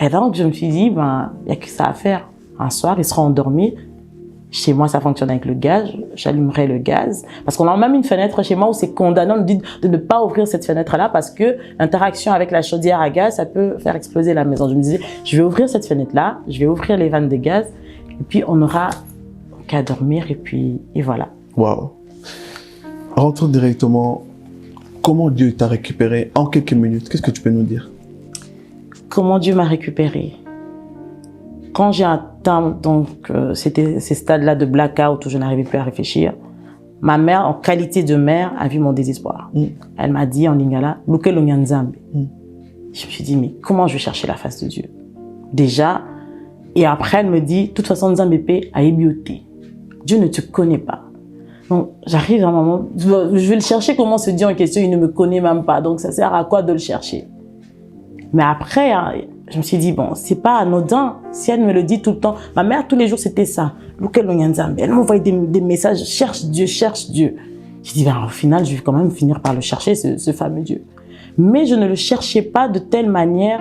Et donc, je me suis dit, il n'y a que ça à faire. Un soir, il sera endormi. Chez moi, ça fonctionne avec le gaz. J'allumerai le gaz. Parce qu'on a même une fenêtre chez moi où c'est condamnant. On nous dit de ne pas ouvrir cette fenêtre-là parce que l'interaction avec la chaudière à gaz, ça peut faire exploser la maison. Je me disais, je vais ouvrir cette fenêtre-là, je vais ouvrir les vannes de gaz, et puis on aura qu'à dormir, et voilà. Waouh. Rentrons directement. Comment Dieu t'a récupéré en quelques minutes? Qu'est-ce que tu peux nous dire? Comment Dieu m'a récupéré? Quand j'ai atteint donc c'était ces stades-là de blackout où je n'arrivais plus à réfléchir, ma mère, en qualité de mère, a vu mon désespoir. Elle m'a dit en lingala, Luke Lunyanzambe. Je me suis dit, mais comment je vais chercher la face de Dieu? Déjà, et après elle me dit, de toute façon, Nzambepe a ébioté. Dieu ne te connaît pas. Donc, j'arrive à un moment, je vais le chercher comment ce Dieu en question, il ne me connaît même pas. Donc, ça sert à quoi de le chercher? Mais après, je me suis dit, bon, c'est pas anodin. Si elle me le dit tout le temps, ma mère, tous les jours, c'était ça. Elle m'envoyait des messages, cherche Dieu, cherche Dieu. Je dis, au final, je vais quand même finir par le chercher, ce fameux Dieu. Mais je ne le cherchais pas de telle manière.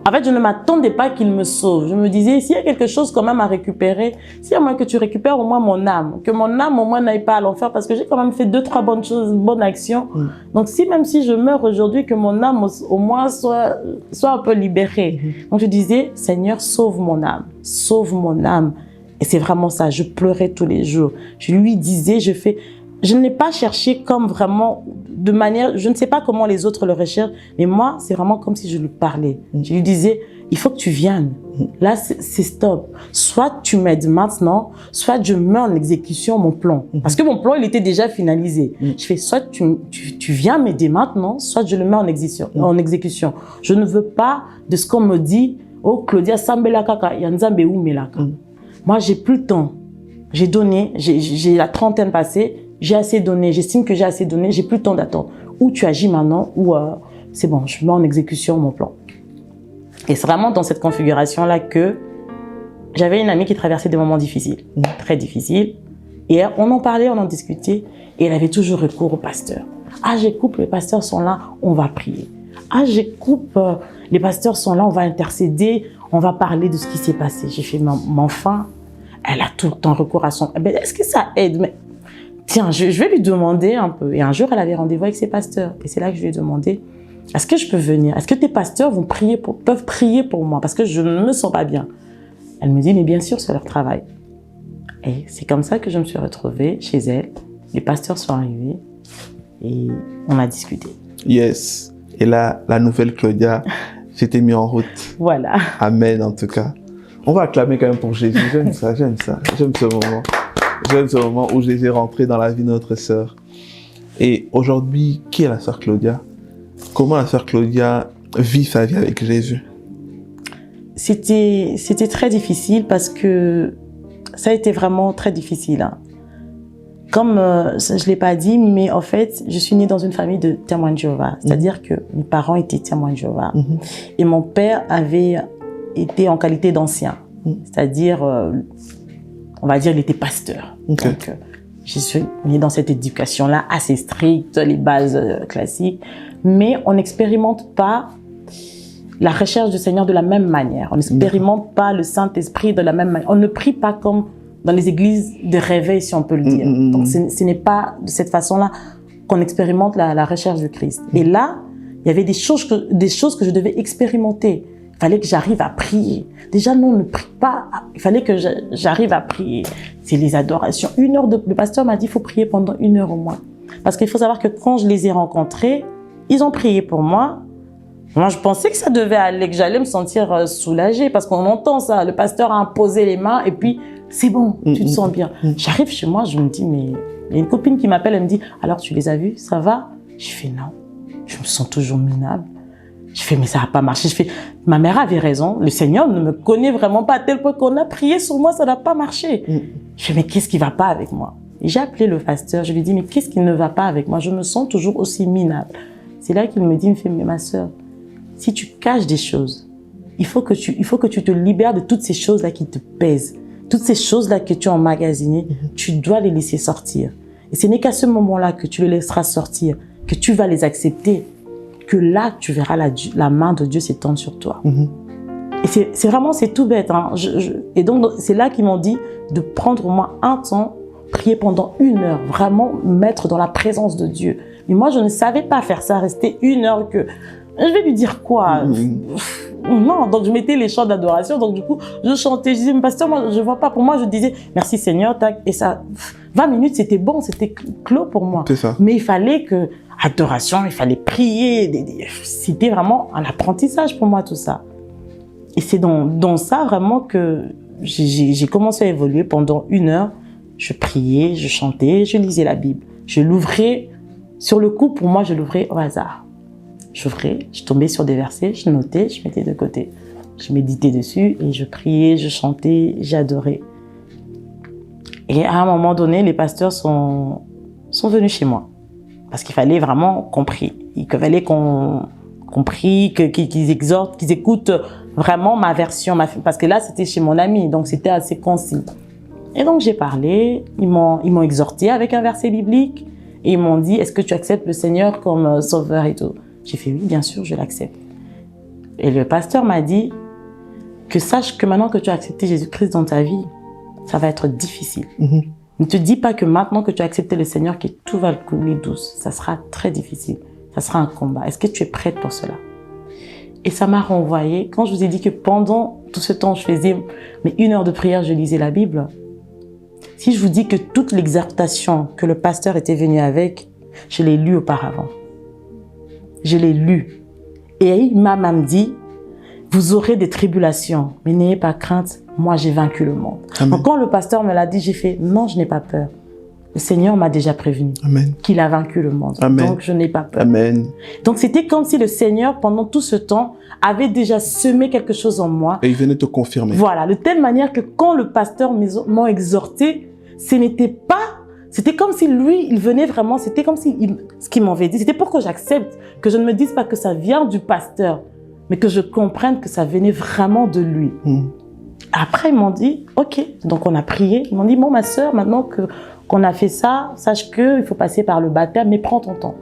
En fait, je ne m'attendais pas qu'il me sauve. Je me disais, s'il y a quelque chose quand même à récupérer, s'il y a moyen que tu récupères au moins mon âme, que mon âme au moins n'aille pas à l'enfer, parce que j'ai quand même fait 2-3 bonnes choses, bonnes actions. Donc, même si je meurs aujourd'hui, que mon âme au moins soit un peu libérée. Donc, je disais, Seigneur, sauve mon âme, sauve mon âme. Et c'est vraiment ça, je pleurais tous les jours. Je lui disais, je ne l'ai pas cherché comme vraiment de manière, je ne sais pas comment les autres le recherchent, mais moi, c'est vraiment comme si je lui parlais. Je lui disais, il faut que tu viennes. Là, c'est stop. Soit tu m'aides maintenant, soit je mets en exécution mon plan. Parce que mon plan, il était déjà finalisé. Je fais, soit tu viens m'aider maintenant, soit je le mets en exécution. Je ne veux pas de ce qu'on me dit, oh, Claudia Sambela Kaka, Yanzambe ou Melaka. moi, j'ai plus le temps. J'ai donné, j'ai la trentaine passée, j'ai assez donné, j'estime que j'ai assez donné, j'ai plus le temps d'attendre. Ou tu agis maintenant, ou c'est bon, je mets en exécution mon plan. Et c'est vraiment dans cette configuration-là que j'avais une amie qui traversait des moments difficiles, très difficiles. Et on en parlait, on en discutait, et elle avait toujours recours au pasteur. Ah, j'écoute, les pasteurs sont là, on va prier. Ah, j'écoute, les pasteurs sont là, on va intercéder, on va parler de ce qui s'est passé. J'ai fait, mais enfin, elle a tout le temps recours à son... Mais est-ce que ça aide? Mais tiens, je vais lui demander un peu. Et un jour, elle avait rendez-vous avec ses pasteurs. Et c'est là que je lui ai demandé, est-ce que je peux venir? Est-ce que tes pasteurs peuvent prier pour moi? Parce que je ne me sens pas bien. Elle me dit, mais bien sûr, c'est leur travail. Et c'est comme ça que je me suis retrouvée chez elle. Les pasteurs sont arrivés et on a discuté. Yes. Et là, la nouvelle Claudia s'était mise en route. Voilà. Amen, en tout cas. On va acclamer quand même pour Jésus. J'aime ça, j'aime ça. J'aime ce moment. J'aime ce moment où Jésus est rentré dans la vie de notre sœur. Et aujourd'hui, qui est la sœur Claudia? Comment la sœur Claudia vit sa vie avec Jésus? C'était très difficile parce que ça a été vraiment très difficile. Hein. Comme je ne l'ai pas dit, mais en fait, je suis née dans une famille de témoins de Jéhovah. C'est-à-dire que mes parents étaient témoins de Jéhovah. Et mon père avait été en qualité d'ancien. C'est-à-dire, on va dire, il était pasteur. Okay. Donc, je suis née dans cette éducation-là assez stricte, les bases classiques. Mais on n'expérimente pas la recherche du Seigneur de la même manière. On n'expérimente pas le Saint-Esprit de la même manière. On ne prie pas comme dans les églises de réveil, si on peut le dire. Donc, ce n'est pas de cette façon-là qu'on expérimente la recherche du Christ. Et là, il y avait des choses que je devais expérimenter. Il fallait que j'arrive à prier. Déjà, nous, on ne prie pas. Il fallait que j'arrive à prier. C'est les adorations. Le pasteur m'a dit, il faut prier pendant 1 heure au moins. Parce qu'il faut savoir que quand je les ai rencontrés, ils ont prié pour moi. Moi, je pensais que ça devait aller, que j'allais me sentir soulagée. Parce qu'on entend ça. Le pasteur a imposé les mains et puis, c'est bon, tu te sens bien. J'arrive chez moi, je me dis, mais il y a une copine qui m'appelle, elle me dit, alors tu les as vus, ça va? Je fais non, je me sens toujours minable. Je fais, mais ça n'a pas marché. Je fais, ma mère avait raison, le Seigneur ne me connaît vraiment pas à tel point qu'on a prié sur moi, ça n'a pas marché. Je fais, mais qu'est-ce qui ne va pas avec moi? Et j'ai appelé le pasteur, je lui ai dit, mais qu'est-ce qui ne va pas avec moi? Je me sens toujours aussi minable. C'est là qu'il me dit, il me fait, mais ma sœur, si tu caches des choses, il faut que tu te libères de toutes ces choses-là qui te pèsent. Toutes ces choses-là que tu as emmagasinées, tu dois les laisser sortir. Et ce n'est qu'à ce moment-là que tu les laisseras sortir, que tu vas les accepter, que là, tu verras la main de Dieu s'étendre sur toi. Et c'est vraiment, c'est tout bête. Hein. Et donc, c'est là qu'ils m'ont dit de prendre au moins un temps, prier pendant 1 heure, vraiment mettre dans la présence de Dieu. Mais moi, je ne savais pas faire ça, rester 1 heure que... Je vais lui dire quoi? Non, donc je mettais les chants d'adoration, donc du coup, je chantais, je disais, mais pasteur, moi, je vois pas. Pour moi, je disais, merci Seigneur, tac, et ça, 20 minutes, c'était bon, c'était clos pour moi. C'est ça. Mais il fallait que, adoration, il fallait prier, c'était vraiment un apprentissage pour moi, tout ça. Et c'est dans ça, vraiment, que j'ai commencé à évoluer pendant 1 heure. Je priais, je chantais, je lisais la Bible. Je l'ouvrais, sur le coup, pour moi, je l'ouvrais au hasard. J'ouvrais, je tombais sur des versets, je notais, je mettais de côté. Je méditais dessus et je priais, je chantais, j'adorais. Et à un moment donné, les pasteurs sont venus chez moi. Parce qu'il fallait vraiment qu'on prie. Il fallait qu'on prie, qu'ils exhortent, qu'ils écoutent vraiment ma version. Parce que là, c'était chez mon ami, donc c'était assez concis. Et donc j'ai parlé, ils m'ont exhorté avec un verset biblique. Et ils m'ont dit, est-ce que tu acceptes le Seigneur comme sauveur et tout? J'ai fait oui, bien sûr, je l'accepte. Et le pasteur m'a dit que sache que maintenant que tu as accepté Jésus-Christ dans ta vie, ça va être difficile. Ne te dis pas que maintenant que tu as accepté le Seigneur, que tout va couler douce. Ça sera très difficile. Ça sera un combat. Est-ce que tu es prête pour cela? Et ça m'a renvoyé. Quand je vous ai dit que pendant tout ce temps, je faisais mes 1 heure de prière, je lisais la Bible. Si je vous dis que toute l'exhortation que le pasteur était venu avec, je l'ai lue auparavant. Je l'ai lu. Et il m'a même dit, vous aurez des tribulations, mais n'ayez pas crainte, moi j'ai vaincu le monde. Donc quand le pasteur me l'a dit, j'ai fait, non, je n'ai pas peur. le Seigneur m'a déjà prévenu Amen. qu'il a vaincu le monde. Amen. Donc, je n'ai pas peur. Amen. Donc, c'était comme si le Seigneur, pendant tout ce temps, avait déjà semé quelque chose en moi. Et il venait te confirmer. Voilà, de telle manière que quand le pasteur m'a exhorté, ce n'était pas... C'était comme si lui, il venait vraiment... C'était comme si ce qu'il m'avait dit, c'était pour que j'accepte, que je ne me dise pas que ça vient du pasteur, mais que je comprenne que ça venait vraiment de lui. Après, ils m'ont dit, OK. Donc, on a prié. Ils m'ont dit, bon, ma sœur, maintenant qu'on a fait ça, sache qu'il faut passer par le baptême, mais prends ton temps.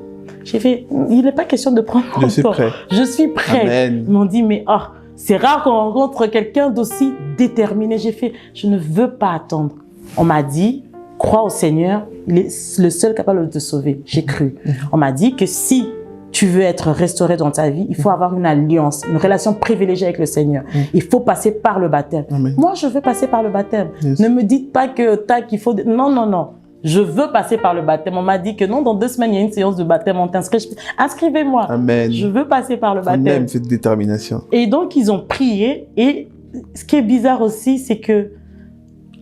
J'ai fait, il n'est pas question de prendre mon temps. Je suis prêt. Je suis prêt. Amen. Ils m'ont dit, mais oh, c'est rare qu'on rencontre quelqu'un d'aussi déterminé. J'ai fait, je ne veux pas attendre. On m'a dit, crois au Seigneur, il est le seul capable de te sauver. J'ai cru. On m'a dit que si tu veux être restauré dans ta vie, il faut avoir une alliance, une relation privilégiée avec le Seigneur. Il faut passer par le baptême. Amen. Moi, je veux passer par le baptême. Yes. Ne me dites pas que tac, il faut... Non, non, non. Je veux passer par le baptême. On m'a dit que non, dans 2 semaines, il y a une séance de baptême. On t'inscrit. Inscrivez-moi. Amen. Je veux passer par le On baptême. aime cette détermination. Et donc, ils ont prié. Et ce qui est bizarre aussi, c'est que,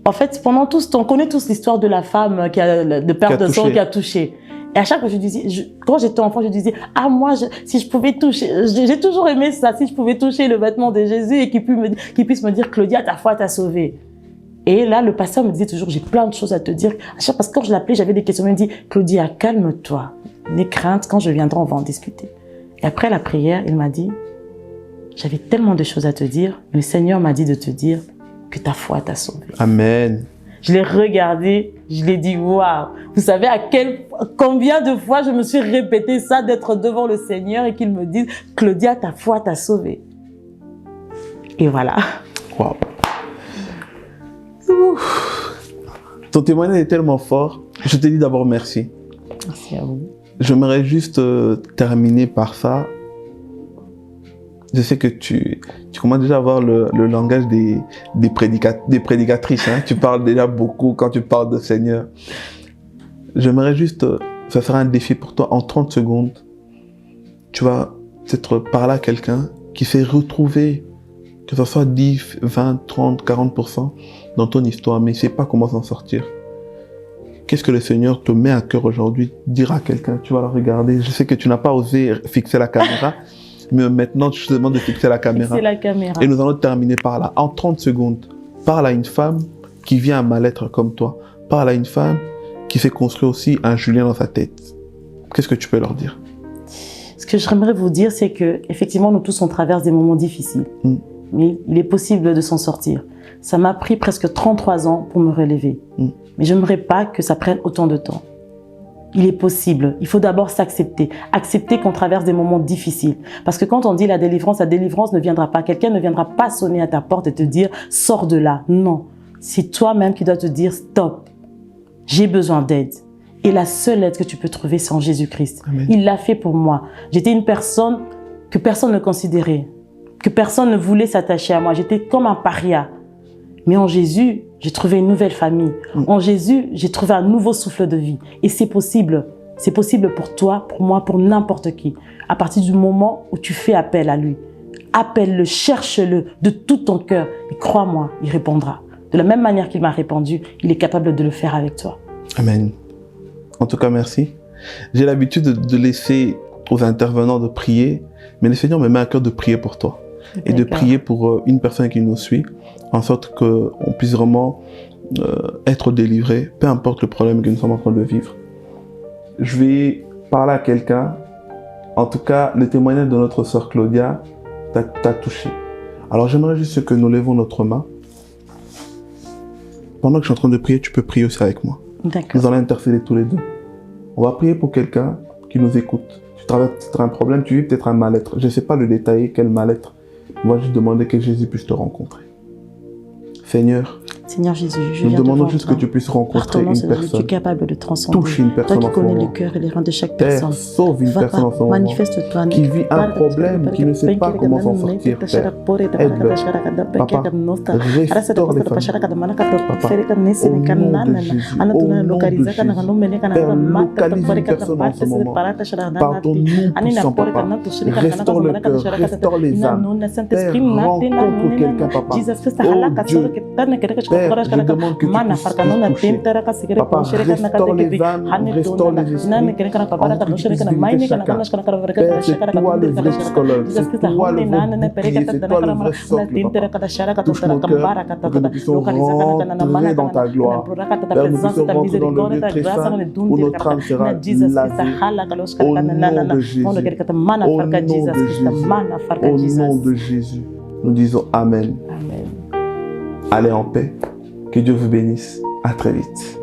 en fait, pendant tout ce temps, on connaît tous l'histoire de la femme qui a, de perte de sang qui a touché. Et à chaque fois, je disais, quand j'étais enfant, je disais, ah, moi, si je pouvais toucher, j'ai toujours aimé ça, si je pouvais toucher le vêtement de Jésus et qu'il puisse me dire, Claudia, ta foi t'a sauvée. Et là, le pasteur me disait toujours, j'ai plein de choses à te dire. Parce que quand je l'appelais, j'avais des questions. Il me dit, Claudia, calme-toi. N'aie crainte, quand je viendrai, on va en discuter. Et après la prière, il m'a dit, j'avais tellement de choses à te dire. Le Seigneur m'a dit de te dire que ta foi t'a sauvé. Amen. Je l'ai regardé, je l'ai dit, waouh. Vous savez combien de fois je me suis répété ça, d'être devant le Seigneur et qu'il me dise, Claudia, ta foi t'a sauvé. Et voilà. Waouh. Ton témoignage est tellement fort. Je te dis d'abord merci. Merci à vous. J'aimerais juste terminer par ça. Je sais que tu commences déjà à avoir le langage des prédicatrices. Hein. Tu parles déjà beaucoup quand tu parles de Seigneur. J'aimerais juste, ça sera un défi pour toi, en 30 secondes, tu vas peut-être parler à quelqu'un qui s'est retrouvé, que ce soit 10, 20, 30, 40% dans ton histoire, mais il ne sait pas comment s'en sortir. Qu'est-ce que le Seigneur te met à cœur aujourd'hui? Dire à quelqu'un, tu vas la regarder. Je sais que tu n'as pas osé fixer la caméra, mais maintenant, je te demande de fixer la caméra. Fixer la caméra. Et nous allons terminer par là. En 30 secondes, parle à une femme qui vient à mal-être comme toi. Parle à une femme qui s'est construit aussi un Julien dans sa tête. Qu'est-ce que tu peux leur dire? Ce que j'aimerais vous dire, c'est que effectivement, nous tous, on traverse des moments difficiles. Mais il est possible de s'en sortir. Ça m'a pris presque 33 ans pour me relever. Mais je n'aimerais pas que ça prenne autant de temps. Il est possible. Il faut d'abord s'accepter. Accepter qu'on traverse des moments difficiles. Parce que quand on dit la délivrance ne viendra pas. Quelqu'un ne viendra pas sonner à ta porte et te dire « Sors de là ». Non. C'est toi-même qui dois te dire « Stop. J'ai besoin d'aide ». Et la seule aide que tu peux trouver, c'est en Jésus-Christ. Il l'a fait pour moi. J'étais une personne que personne ne considérait, que personne ne voulait s'attacher à moi. J'étais comme un paria. Mais en Jésus, j'ai trouvé une nouvelle famille. En Jésus, j'ai trouvé un nouveau souffle de vie. Et c'est possible. C'est possible pour toi, pour moi, pour n'importe qui. À partir du moment où tu fais appel à lui. Appelle-le, cherche-le de tout ton cœur. Et crois-moi, il répondra. De la même manière qu'il m'a répondu, il est capable de le faire avec toi. Amen. En tout cas, merci. J'ai l'habitude de laisser aux intervenants de prier, mais le Seigneur me met à cœur de prier pour toi. Et de prier pour une personne qui nous suit, en sorte qu'on puisse vraiment être délivré, peu importe le problème que nous sommes en train de vivre. Je vais parler à quelqu'un. En tout cas, le témoignage de notre sœur Claudia t'a touché. Alors j'aimerais juste que nous levons notre main. Pendant que je suis en train de prier, tu peux prier aussi avec moi. Nous allons intercéder tous les deux. On va prier pour quelqu'un qui nous écoute. Tu traverses peut-être un problème, tu vis peut-être un mal-être. Je ne sais pas le détailler, quel mal-être. Moi, je demandais que Jésus puisse te rencontrer. Seigneur, Jésus, nous demandons juste que tu puisses rencontrer une personne. Tu es capable de transcender. Touche une personne. Toi qui connais le cœur et les reins de chaque personne. Père, sauve une personne en ce moment. Manifeste-toi. Qui vit un problème, qui ne sait pas comment s'en sortir. Père, aide-le. Papa, restaure les familles. Papa, au nom de Jésus, au nom de Jésus. Père, localise une personne en ce moment. Pardonne-nous puissant, Papa. Restaure le cœur, restaure les âmes. Père, rencontre quelqu'un, Papa. Oh Dieu, Père, Père, je demande que tu puisses toucher. Papa, restaure les âmes, restaure les esprits, en toute vérité chacun. Père, c'est toi le vrai psychologue, c'est toi le vrai bouclier, c'est toi le vrai socle, papa. Touche nos cœurs pour que nous puissions rentrer dans ta gloire. Père, nous puissions rentrer dans le lieu très saint où notre âme sera lavée. Au nom de Jésus. Au nom de Jésus. Nous disons Amen. Amen. Allez en paix. Que Dieu vous bénisse. À très vite.